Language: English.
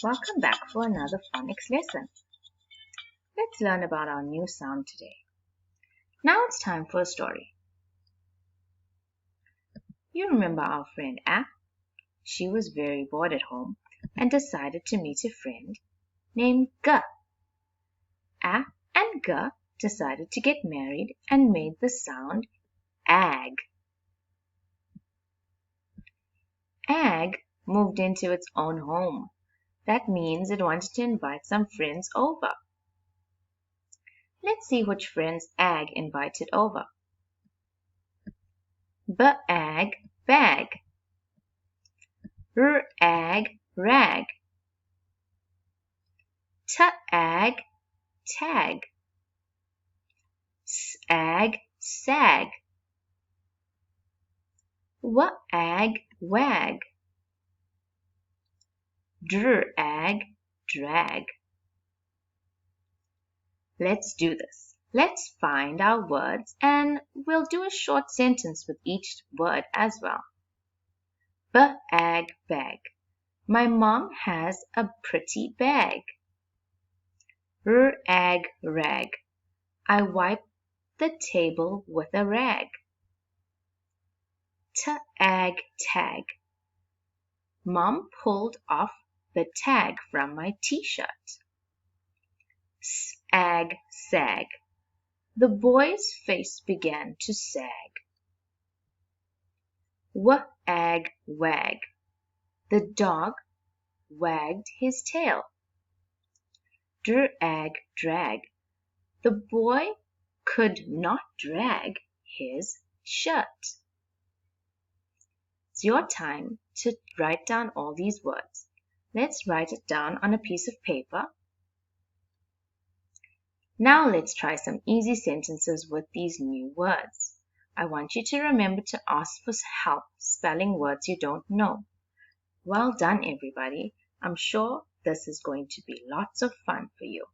Welcome back for another phonics lesson. Let's learn about our new sound today. Now it's time for a story. You remember our friend A? She was very bored at home and decided to meet a friend named G. A and G decided to get married and made the sound ag. Ag moved into its own home. That means it wanted to invite some friends over. Let's see which friends Ag invited over. B-ag, bag. R-ag, rag. T-ag, tag. S-ag, sag. W-ag, wag. Dr-ag, drag. Let's do this. Let's find our words and we'll do a short sentence with each word as well. B-ag, bag. My mom has a pretty bag. R-ag, rag. I wipe the table with a rag. T-ag, tag. Mom pulled off the tag from my t-shirt. S-ag, sag. The boy's face began to sag. W-ag, wag. The dog wagged his tail. Dr-ag, drag. The boy could not drag his shirt. It's your time to write down all these words. Let's write it down on a piece of paper. Now let's try some easy sentences with these new words. I want you to remember to ask for help spelling words you don't know. Well done, everybody. I'm sure this is going to be lots of fun for you.